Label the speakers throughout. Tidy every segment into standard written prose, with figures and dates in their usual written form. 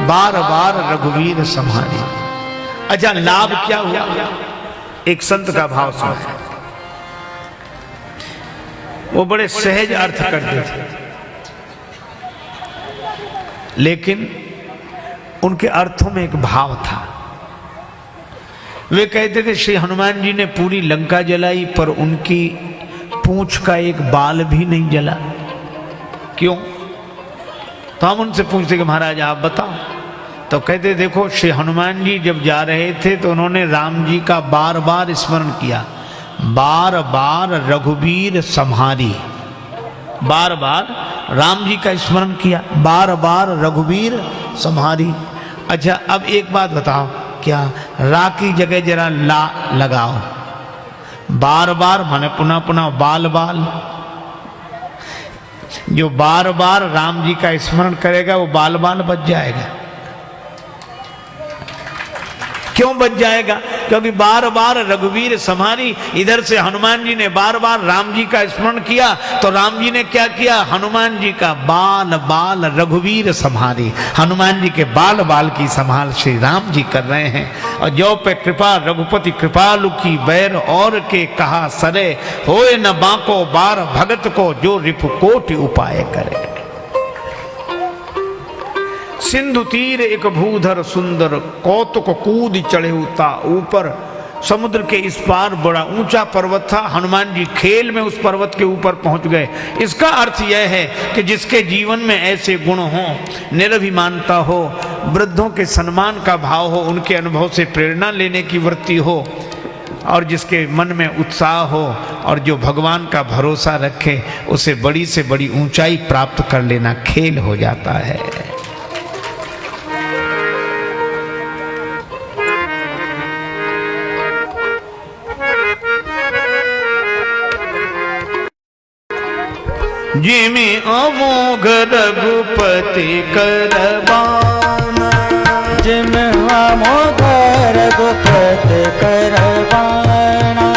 Speaker 1: बार बार रघुवीर संहारी। अच्छा, लाभ क्या हुआ? एक संत का भाव सुना, वो बड़े सहज अर्थ करते थे, लेकिन उनके अर्थों में एक भाव था। वे कहते थे श्री हनुमान जी ने पूरी लंका जलाई पर उनकी पूंछ का एक बाल भी नहीं जला। क्यों? तो हम उनसे पूछते कि महाराज आप बताओ। तो कहते देखो श्री हनुमान जी जब जा रहे थे तो उन्होंने राम जी का बार बार स्मरण किया, बार बार रघुवीर संहारी, बार बार राम जी का स्मरण किया, बार बार रघुवीर संहारी। अच्छा, अब एक बात बताओ, क्या रा की जगह जरा ला लगाओ, बार बार माने पुनः पुनः बाल बाल। जो बार बार राम जी का स्मरण करेगा वो बाल बाल बच जाएगा। क्यों बच जाएगा? क्योंकि बार बार रघुवीर संहारी, इधर से हनुमान जी ने बार बार राम जी का स्मरण किया तो राम जी ने क्या किया? हनुमान जी का बाल बाल रघुवीर संहारी, हनुमान जी के बाल बाल की संभाल श्री राम जी कर रहे हैं। और जो पे कृपा रघुपति कृपालु की, बैर और के कहा सरे, होए न बाको बार भगत को, जो रिपु कोटि उपाय करे। सिंधु तीर एक भूधर सुंदर, कौतुक कूद चढ़े उता ऊपर। समुद्र के इस पार बड़ा ऊंचा पर्वत था, हनुमान जी खेल में उस पर्वत के ऊपर पहुंच गए। इसका अर्थ यह है कि जिसके जीवन में ऐसे गुण हों, निरभिमानता हो, वृद्धों के सम्मान का भाव हो, उनके अनुभव से प्रेरणा लेने की वृत्ति हो, और जिसके मन में उत्साह हो, और जो भगवान का भरोसा रखे, उसे बड़ी से बड़ी ऊंचाई प्राप्त कर लेना खेल हो जाता है। जिमि अमोघ रघुपति करबाना,
Speaker 2: जिमि अमोघ रघुपति करबाना।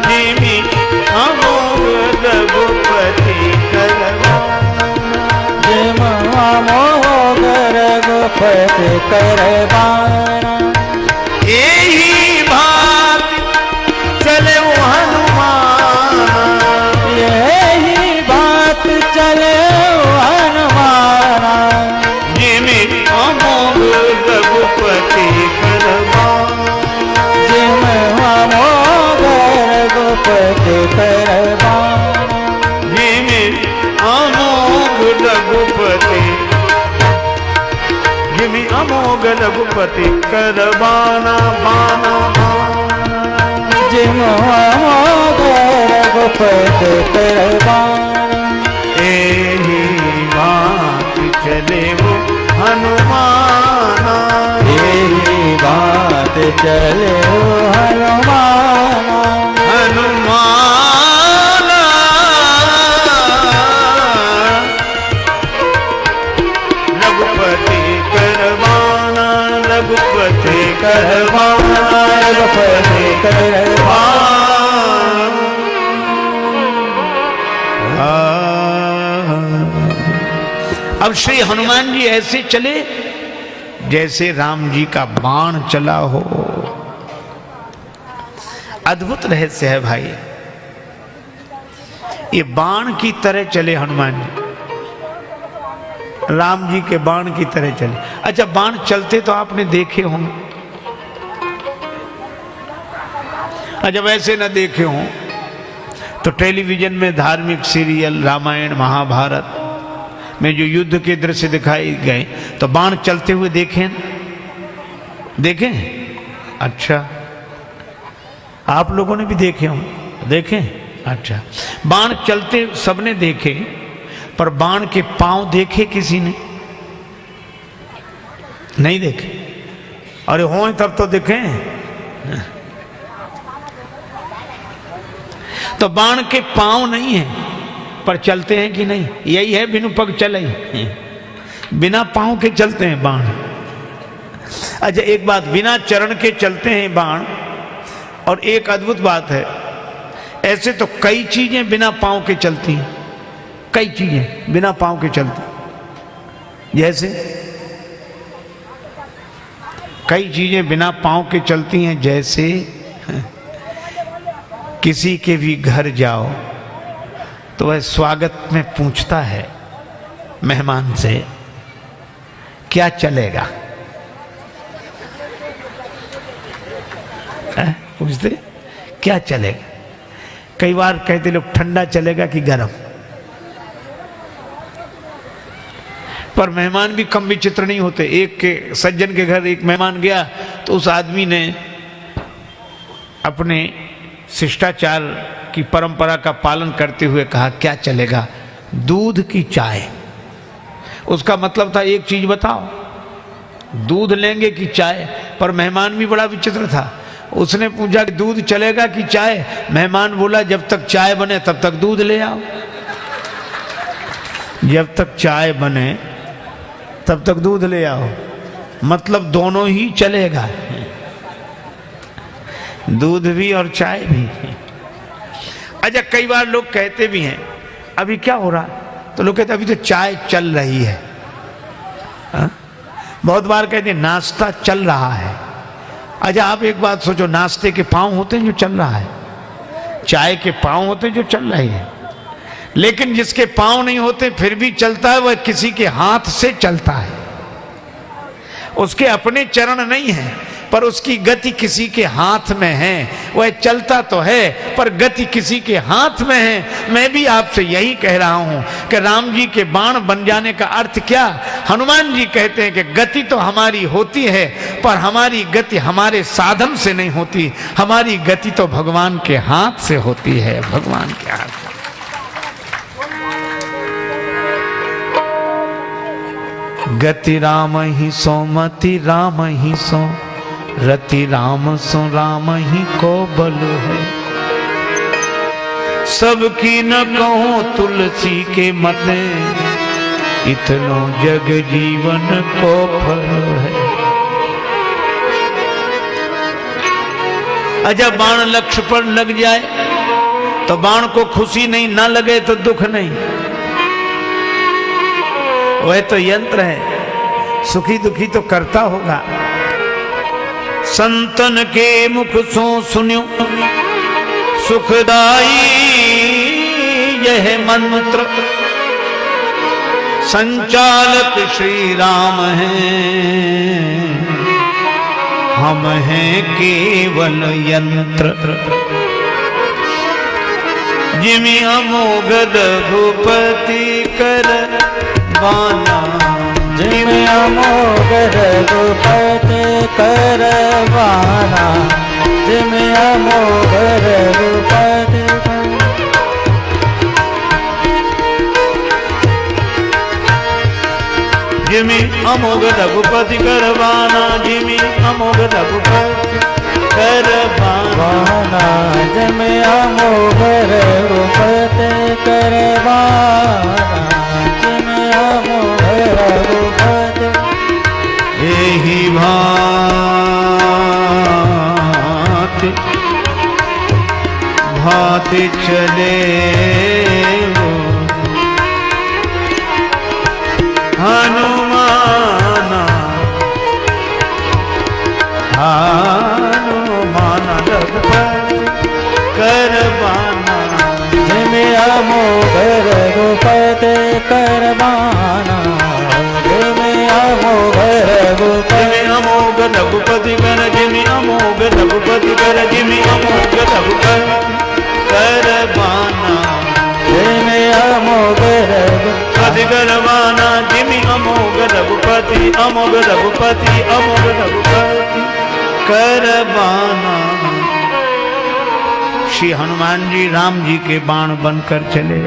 Speaker 1: जिमि अमोघ रघुपति करबाना,
Speaker 2: जिमि अमोघ रघुपति करबाना।
Speaker 1: यही बात चले हनुमाना,
Speaker 2: यही बात चले हनुमाना।
Speaker 1: जिमि अमोघ रघुपति करबाना,
Speaker 2: जिमि अमोघ रघुपति करबाना।
Speaker 1: जिमि अमोघ रघुपति, जिमि अमोघ रघुपति करबाना बाना।
Speaker 2: जिमि अमोघ रघुपति करबाना।
Speaker 1: एही बात चले वो हनुमाना,
Speaker 2: यही बात चले हनुमाना।
Speaker 1: हनुमाना। रघुपति करबाना, रघुपति करबाना,
Speaker 2: रघुपति करबाना।
Speaker 1: अब श्री हनुमान जी ऐसे चले जैसे राम जी का बाण चला हो। अद्भुत रहस्य है भाई, ये बाण की तरह चले हनुमान जी, राम जी के बाण की तरह चले। अच्छा, बाण चलते तो आपने देखे होंगे, अच्छा वैसे न देखे हों तो टेलीविजन में धार्मिक सीरियल रामायण महाभारत में जो युद्ध के दृश्य दिखाए गए तो बाण चलते हुए देखें, देखें? अच्छा, आप लोगों ने भी देखे हों, देखें? अच्छा, बाण चलते सबने देखे, पर बाण के पांव देखे किसी ने? नहीं देखे। अरे हों तब तो देखें। तो बाण के पांव नहीं है, पर चलते हैं कि नहीं? यही है बिनु पग चले, बिना पांव के चलते हैं बाण। अच्छा एक बात, बिना चरण के चलते हैं बाण, और एक अद्भुत बात है, ऐसे तो कई चीजें बिना पांव के चलती हैं, कई चीजें बिना पांव के चलती, जैसे कई चीजें बिना पांव के चलती हैं। जैसे किसी के भी घर जाओ तो वह स्वागत में पूछता है मेहमान से, क्या चलेगा? पूछते क्या चलेगा? कई बार कहते लोग ठंडा चलेगा कि गर्म। पर मेहमान भी कम विचित्र नहीं होते। एक के सज्जन के घर एक मेहमान गया तो उस आदमी ने अपने शिष्टाचार की परंपरा का पालन करते हुए कहा, क्या चलेगा? दूध की चाय। उसका मतलब था एक चीज बताओ, दूध लेंगे कि चाय? पर मेहमान भी बड़ा विचित्र था। उसने पूछा कि दूध चलेगा कि चाय? मेहमान बोला, जब तक चाय बने तब तक दूध ले आओ। जब तक चाय बने तब तक दूध ले आओ, मतलब दोनों ही चलेगा, दूध भी और चाय भी। अच्छा, कई बार लोग कहते भी हैं अभी क्या हो रहा, तो लोग कहते अभी तो चाय चल रही है। बहुत बार कहते हैं नाश्ता चल रहा है। अच्छा, आप एक बात सोचो, नाश्ते के पांव होते हैं जो चल रहा है, चाय के पांव होते हैं जो चल रहे हैं, लेकिन जिसके पांव नहीं होते फिर भी चलता है, वह किसी के हाथ से चलता है। उसके अपने चरण नहीं है पर उसकी गति किसी के हाथ में है। वह चलता तो है पर गति किसी के हाथ में है। मैं भी आपसे यही कह रहा हूं कि राम जी के बाण बन जाने का अर्थ क्या? हनुमान जी कहते हैं कि गति तो हमारी होती है पर हमारी गति हमारे साधन से नहीं होती, हमारी गति तो भगवान के हाथ से होती है, भगवान के हाथ से। गति राम ही सो, मति राम ही सो, रति राम सो, राम ही को बल है। सबकी न कहूं तुलसी के मते, इतनो जग जीवन को फल है। अच्छा, बाण लक्ष्य पर लग जाए तो बाण को खुशी नहीं, ना लगे तो दुख नहीं। वह तो यंत्र है, सुखी दुखी तो करता होगा। संतन के मुख सो सुन्यो सुखदाई यह मंत्र, संचालक श्री राम हैं, हम हैं केवल यंत्र। जिमि अमोघ रघुपति कर बाना,
Speaker 2: जिमि अमोघ रघुपति कर बाना, जिमि अमोघ रघुपति
Speaker 1: जिमि अमोघ रघुपति कर बाना, जिमि अमोघ रघुपति कर बाना,
Speaker 2: जिमि अमोघ रघुपति कर बाना, जिमि अमोघ रघुपति।
Speaker 1: एहि भांति भांति चले हनुमाना, हनुमान रघुपति कर बाना,
Speaker 2: जिमि अमोघ रघुपति कर बाना, जिमि अमोघ रघुपति।
Speaker 1: अमोघ रघुपति कर, जिमि अमोघ रघुपति कर, जिमि अमोघ रघुपति कर बाना,
Speaker 2: जिमि अमोघ रघुपति
Speaker 1: कर बाना, जिमि अमोघ रघुपति, अमोघ रघुपति, अमोघ रघुपति कर बाना। श्री हनुमान जी राम जी के बाण बनकर चले।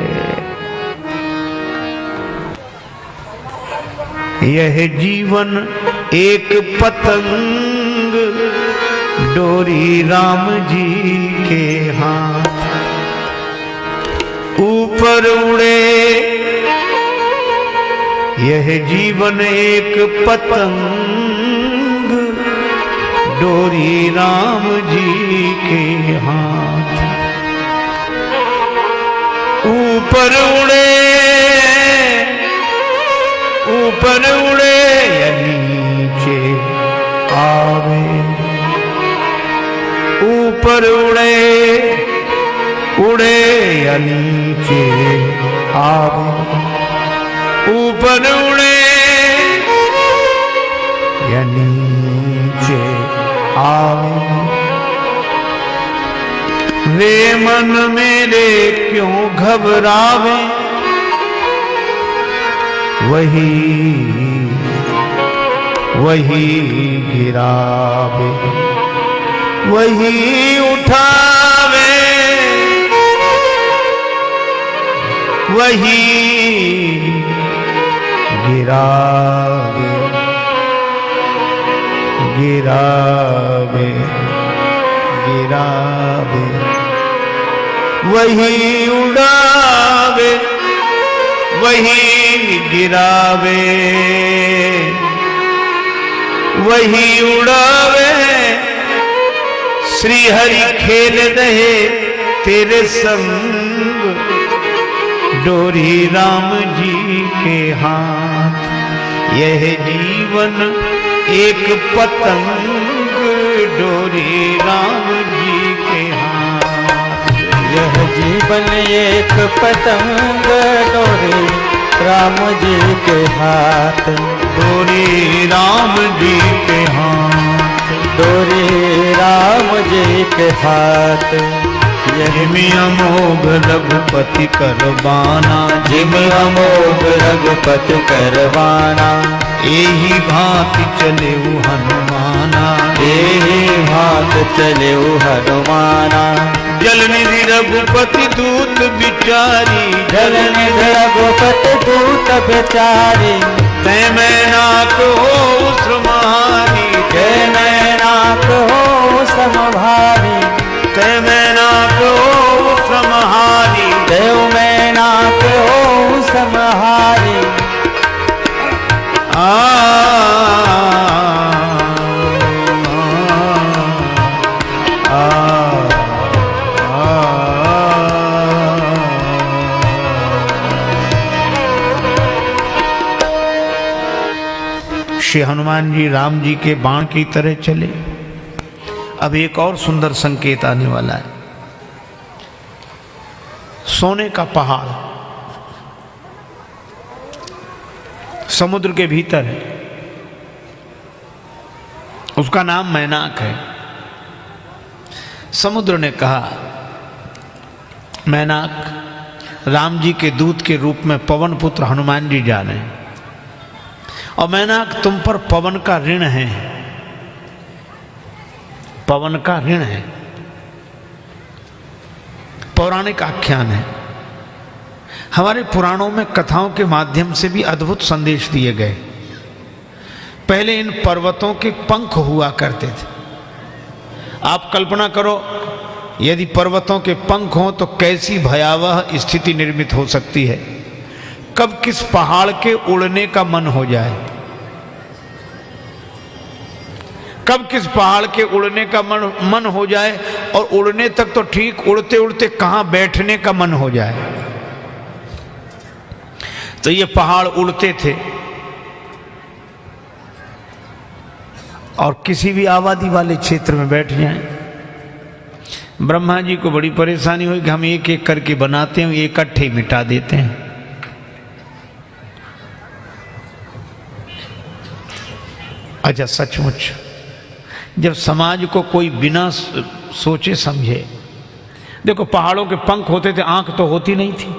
Speaker 1: यह जीवन एक पतंग, डोरी राम जी के हाथ, ऊपर उड़े। यह जीवन एक पतंग, डोरी राम जी के हाथ। ऊपर उड़े या नीचे आवे, ऊपर उड़े या नीचे आवे, ऊपर उड़े या नीचे आवे। वे मन मेरे क्यों घबरावे, वही गिरावे, वही उठावे, वही गिरावे, गिरावे, गिरावे, वही उड़ावे, वही गिरावे, वही उड़ावे। श्री हरि खेल रहे तेरे संग, डोरी राम जी के हाथ। यह जीवन एक पतंग, डोरी राम जी के हाथ।
Speaker 2: यह जीवन एक पतंग, डोरी राम जी के हाथ।
Speaker 1: डोरी राम जी के हाथ,
Speaker 2: डोरी राम जी के हाथ।
Speaker 1: जिमि अमोघ रघुपति करवाना,
Speaker 2: जिमि अमोघ रघुपति करवाना।
Speaker 1: एही भांति चले हनुमाना,
Speaker 2: एही भांति चले हनुमाना।
Speaker 1: जल निधि रघुपति दूत बिचारी,
Speaker 2: जल निधि रघुपति दूत बिचारी।
Speaker 1: तै मैनाक हो श्रमहारी,
Speaker 2: तै मैनाक हो समभारी।
Speaker 1: तै मैनाक हो श्रमहारी,
Speaker 2: देव मैनाक हो समहारी।
Speaker 1: श्री हनुमान जी राम जी के बाण की तरह चले। अब एक और सुंदर संकेत आने वाला है। सोने का पहाड़ समुद्र के भीतर है, उसका नाम मैनाक है। समुद्र ने कहा, मैनाक, राम जी के दूत के रूप में पवन पुत्र हनुमान जी जा रहे हैं, और मैनाक तुम पर पवन का ऋण है, पवन का ऋण है। पौराणिक आख्यान है, हमारे पुराणों में कथाओं के माध्यम से भी अद्भुत संदेश दिए गए। पहले इन पर्वतों के पंख हुआ करते थे। आप कल्पना करो, यदि पर्वतों के पंख हों तो कैसी भयावह स्थिति निर्मित हो सकती है। कब किस पहाड़ के उड़ने का मन हो जाए, कब किस पहाड़ के उड़ने का मन हो जाए, और उड़ने तक तो ठीक, उड़ते उड़ते कहां बैठने का मन हो जाए। तो ये पहाड़ उड़ते थे, और किसी भी आबादी वाले क्षेत्र में बैठ जाएं। ब्रह्मा जी को बड़ी परेशानी हुई कि हम एक एक करके बनाते हैं, इकट्ठे मिटा देते हैं। अच्छा, सचमुच जब समाज को कोई बिना सोचे समझे, देखो पहाड़ों के पंख होते थे, आंख तो होती नहीं थी।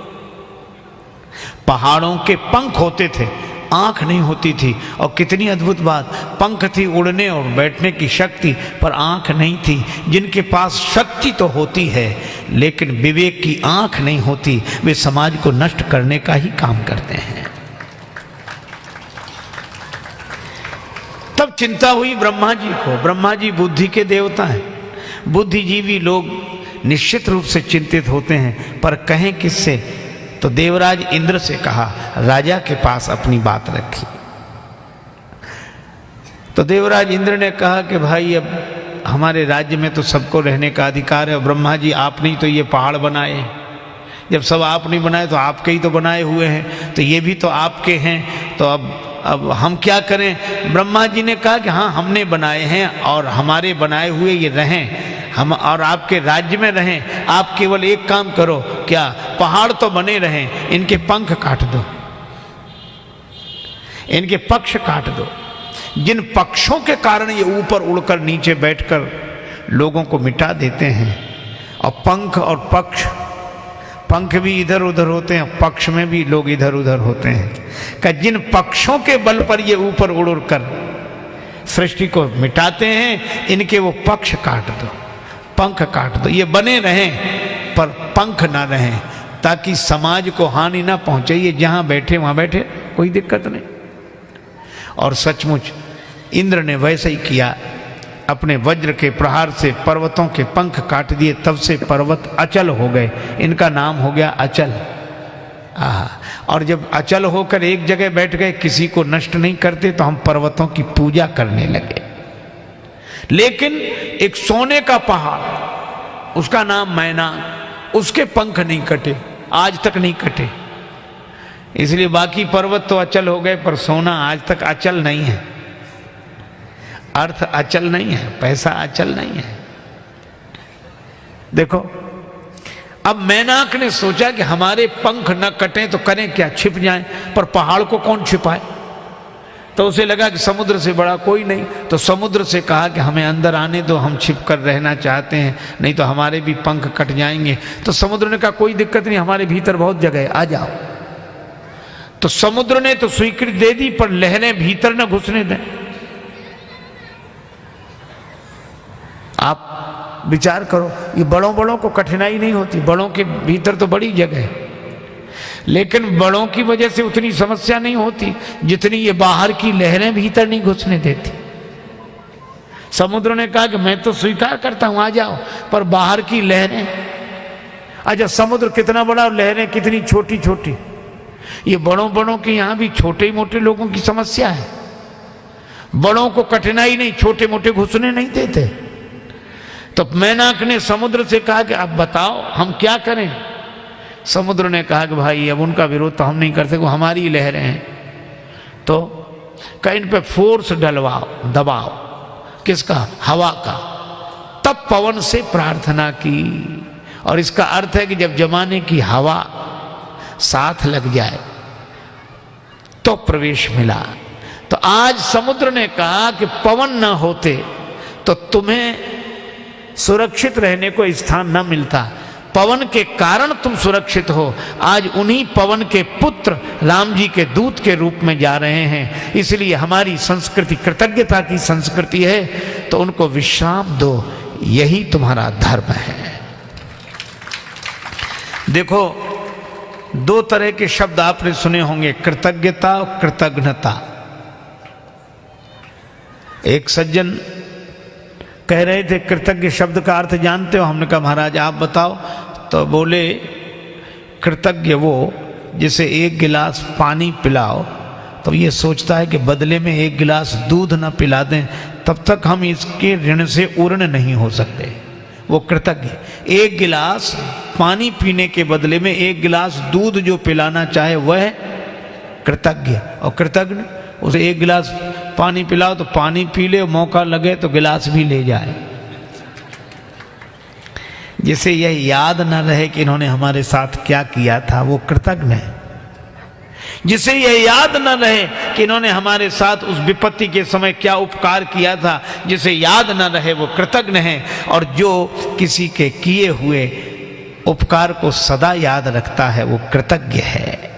Speaker 1: पहाड़ों के पंख होते थे, आंख नहीं होती थी। और कितनी अद्भुत बात, पंख थी उड़ने और बैठने की शक्ति, पर आंख नहीं थी। जिनके पास शक्ति तो होती है लेकिन विवेक की आंख नहीं होती, वे समाज को नष्ट करने का ही काम करते हैं। तब चिंता हुई ब्रह्मा जी को। ब्रह्मा जी बुद्धि के देवता हैं, बुद्धिजीवी लोग निश्चित रूप से चिंतित होते हैं, पर कहें किससे? तो देवराज इंद्र से कहा, राजा के पास अपनी बात रखी। तो देवराज इंद्र ने कहा कि भाई अब हमारे राज्य में तो सबको रहने का अधिकार है, और ब्रह्मा जी आपने ही तो ये पहाड़ बनाए, जब सब आप नहीं बनाए तो आपके ही तो बनाए हुए हैं, तो ये भी तो आपके हैं, तो अब हम क्या करें। ब्रह्मा जी ने कहा कि हाँ हमने बनाए हैं और हमारे बनाए हुए ये रहें, हम और आपके राज्य में रहें। आप केवल एक काम करो, क्या, पहाड़ तो बने रहें, इनके पंख काट दो, इनके पक्ष काट दो। जिन पक्षों के कारण ये ऊपर उड़कर नीचे बैठकर लोगों को मिटा देते हैं, और पंख और पक्ष, पंख भी इधर उधर होते हैं, पक्ष में भी लोग इधर उधर होते हैं, कि जिन पक्षों के बल पर ये ऊपर उड़ उड़कर सृष्टि को मिटाते हैं, इनके वो पक्ष काट दो, पंख काट दो। ये बने रहें पर पंख ना रहें, ताकि समाज को हानि ना पहुंचे। ये जहां बैठे वहां बैठे, कोई दिक्कत नहीं। और सचमुच इंद्र ने वैसे ही किया, अपने वज्र के प्रहार से पर्वतों के पंख काट दिए। तब से पर्वत अचल हो गए, इनका नाम हो गया अचल। और जब अचल होकर एक जगह बैठ गए, किसी को नष्ट नहीं करते, तो हम पर्वतों की पूजा करने लगे। लेकिन एक सोने का पहाड़, उसका नाम मैनाक, उसके पंख नहीं कटे, आज तक नहीं कटे। इसलिए बाकी पर्वत तो अचल हो गए, पर सोना आज तक अचल नहीं है। अर्थ अचल नहीं है, पैसा अचल नहीं है। देखो, अब मैनाक ने सोचा कि हमारे पंख न कटें तो करें क्या, छिप जाएं, पर पहाड़ को कौन छिपाए। तो उसे लगा कि समुद्र से बड़ा कोई नहीं, तो समुद्र से कहा कि हमें अंदर आने दो, हम छिप कर रहना चाहते हैं, नहीं तो हमारे भी पंख कट जाएंगे। तो समुद्र ने कहा कोई दिक्कत नहीं, हमारे भीतर बहुत जगह है, आ जाओ। तो समुद्र ने तो स्वीकृति दे दी, पर लहरें भीतर न घुसने दें। आप विचार करो, ये बड़ों बड़ों को कठिनाई नहीं होती, बड़ों के भीतर तो बड़ी जगह है, लेकिन बड़ों की वजह से उतनी समस्या नहीं होती जितनी ये बाहर की लहरें भीतर नहीं घुसने देती। समुद्र ने कहा कि मैं तो स्वीकार करता हूं, आ जाओ, पर बाहर की लहरें, अच्छा समुद्र कितना बड़ा और लहरें कितनी छोटी छोटी। ये बड़ों बड़ों के यहां भी छोटे मोटे लोगों की समस्या है। बड़ों को कठिनाई नहीं, छोटे मोटे घुसने नहीं देते। तो मैनाक ने समुद्र से कहा कि अब बताओ हम क्या करें। समुद्र ने कहा कि भाई अब उनका विरोध तो हम नहीं कर सकते, वो हमारी लहरें हैं, तो कहीं पे फोर्स डलवाओ, दबाओ, किसका, हवा का। तब पवन से प्रार्थना की, और इसका अर्थ है कि जब जमाने की हवा साथ लग जाए तो प्रवेश मिला। तो आज समुद्र ने कहा कि पवन न होते तो तुम्हें सुरक्षित रहने को स्थान न मिलता, पवन के कारण तुम सुरक्षित हो। आज उन्हीं पवन के पुत्र राम जी के दूत के रूप में जा रहे हैं, इसलिए हमारी संस्कृति कृतज्ञता की संस्कृति है, तो उनको विश्राम दो, यही तुम्हारा धर्म है। देखो, दो तरह के शब्द आपने सुने होंगे, कृतज्ञता और कृतज्ञता। एक सज्जन कह रहे थे कृतज्ञ शब्द का अर्थ जानते हो? हमने कहा महाराज आप बताओ। तो बोले कृतज्ञ वो जिसे एक गिलास पानी पिलाओ तो ये सोचता है कि बदले में एक गिलास दूध न पिला दें तब तक हम इसके ऋण से उर्ण नहीं हो सकते, वो कृतज्ञ। एक गिलास पानी पीने के बदले में एक गिलास दूध जो पिलाना चाहे वह कृतज्ञ। और कृतज्ञ उसे एक गिलास पानी पिलाओ तो पानी पी ले, मौका लगे तो गिलास भी ले जाए। जिसे यह याद न रहे कि इन्होंने हमारे साथ क्या किया था वो कृतज्ञ है। जिसे यह याद न रहे कि इन्होंने हमारे साथ उस विपत्ति के समय क्या उपकार किया था, जिसे याद न रहे वो कृतज्ञ है। और जो किसी के किए हुए उपकार को सदा याद रखता है वो कृतज्ञ है।